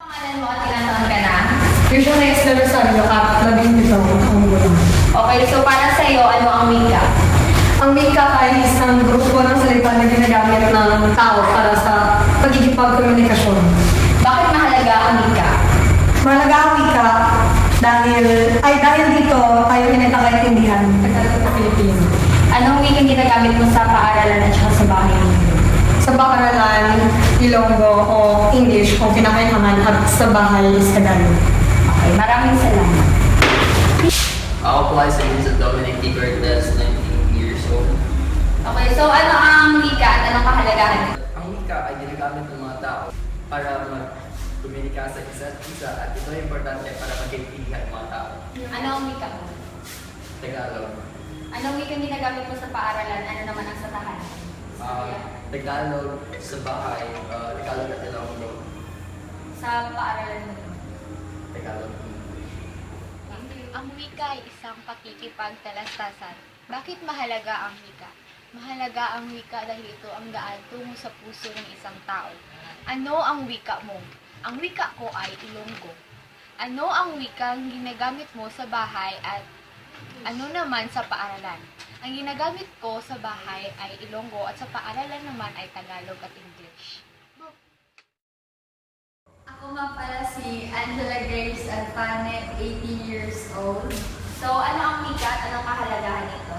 Pangalan mo at ilang taon ka na? Usually, is na Rosario at 17 taong gulang. Okay, so para sa iyo, ano ang wika? Ang wika ay isang grupo ng salita na ginagamit ng tao para sa pagkikipagkomunikasyon. Bakit mahalaga ang wika? Mahalaga ang wika dahil dito tayo pinagkakaintindihan sa Pilipino. Anong wika ginagamit mo sa paaralan at saka sa bahay ninyo? Sa paaralan, Ilonggo o English kung kinakailangan at sa bahay is Tagalog. Okay, maraming salamat. Ako po ay si Vincent Dominic T. Cortez, 19 years old. Okay, so ano ang wika at anong kahalagahan nito? Ang wika ay ginagamit ng mga tao para mag-komunika sa isa't isa at ito ay importante para magkaintindihan ng mga tao. Ano ang wika mo? Tagalog. Anong wika ginagamit mo sa paaralan? Ano naman ang sa tahanan? Tagalog sa bahay, Tagalog at Ilonggo. Sa paaralan mo? Tagalog. Ang wika ay isang pakikipagtalastasan. Bakit mahalaga ang wika? Mahalaga ang wika dahil ito ang daan tungo sa puso ng isang tao. Ano ang wika mo? Ang wika ko ay Ilonggo. Ano ang wikang ginagamit mo sa bahay at ano naman sa paaralan? Ang ginagamit ko sa bahay ay Ilonggo at sa paaralan naman ay Tagalog at English. Ako nga pala si Angela Grace Alfane, 18 years old. So ano ang wika at anong kahalagahan nito?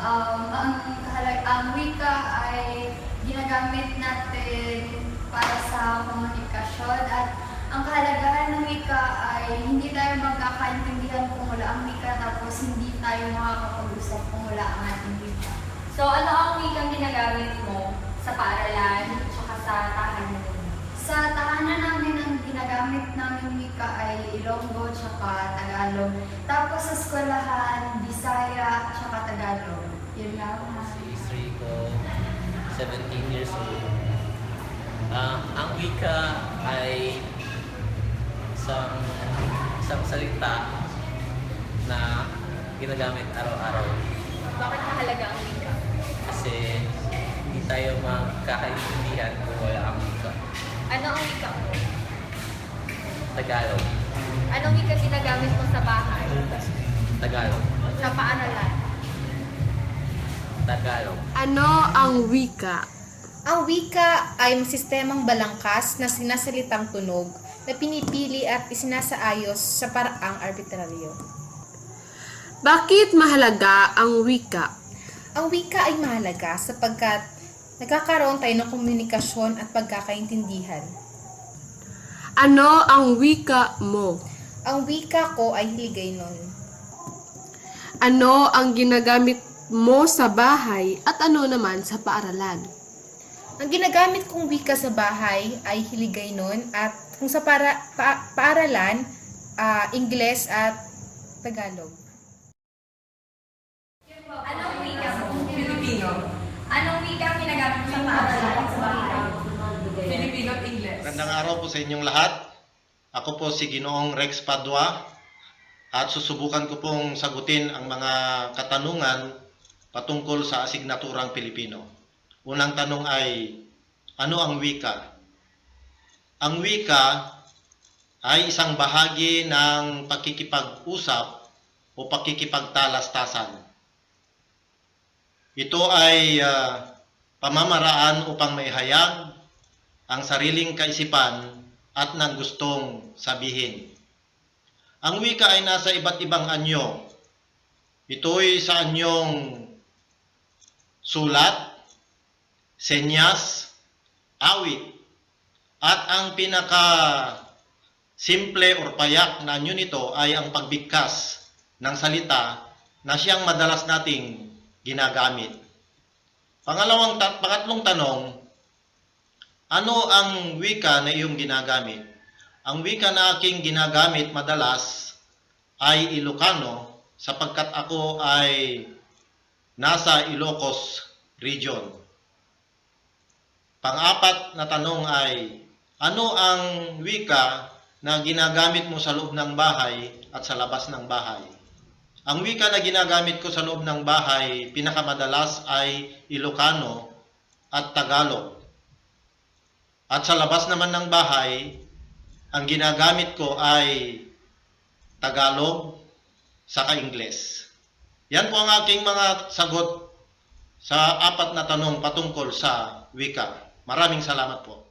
Ang wika ay ginagamit natin para sa komunikasyon at ang kahalagahan ng wika ay hindi tayo magkakaintindihan kung wala ang wika tapos hindi tayo makakapag-usap kung wala ang ating wika. So ano ang wikang ginagamit mo sa paaralan at saka sa tahanan ninyo? Sa tahanan namin ang ginagamit namin wika ay Ilonggo tsaka Tagalog. Tapos sa eskwelahan, Bisaya tsaka Tagalog. Yun lang. Si Rico, 17 years old. Ang wika ay isang salita na ginagamit araw-araw. Bakit mahalaga ang wika? Kasi hindi tayo magkakaintindihan kung wala ang wika. Ano ang wika mo? Tagalog. Anong wika ginagamit mo sa bahay? Tagalog. Sa paaralan? Tagalog. Ano ang wika? Ang wika ay sistemang balangkas na sinasalitang tunog na pinipili at isinasaayos sa paraang arbitraryo. Bakit mahalaga ang wika? Ang wika ay mahalaga sapagkat nagkakaroon tayo ng komunikasyon at pagkakaintindihan. Ano ang wika mo? Ang wika ko ay Hiligaynon. Ano ang ginagamit mo sa bahay at ano naman sa paaralan? Ang ginagamit kong wika sa bahay ay Hiligaynon at kung sa paaralan, Ingles at Tagalog. Anong wika mo? Filipino. Anong wika ang ginagamit mo sa paaralan at sa bahay? Filipino at English. Magandang araw po sa inyong lahat. Ako po si Ginoong Rex Padua at susubukan ko pong sagutin ang mga katanungan patungkol sa asignaturang Pilipino. Unang tanong ay, ano ang wika? Ang wika ay isang bahagi ng pakikipag-usap o pakikipagtalastasan. Ito ay pamamaraan upang maihayag ang sariling kaisipan at ng gustong sabihin. Ang wika ay nasa iba't ibang anyo. Ito'y sa anyong sulat, senyas, awit, at ang pinaka simple or payak na anyo nito ay ang pagbigkas ng salita na siyang madalas nating ginagamit. Pangatlong tanong, ano ang wika na iyong ginagamit? Ang wika na aking ginagamit madalas ay Ilocano sapagkat ako ay nasa Ilocos region. Pang-apat na tanong ay, ano ang wika na ginagamit mo sa loob ng bahay at sa labas ng bahay? Ang wika na ginagamit ko sa loob ng bahay, pinakamadalas ay Ilocano at Tagalog. At sa labas naman ng bahay, ang ginagamit ko ay Tagalog saka Ingles. Yan po ang aking mga sagot sa 4 na tanong patungkol sa wika. Maraming salamat po.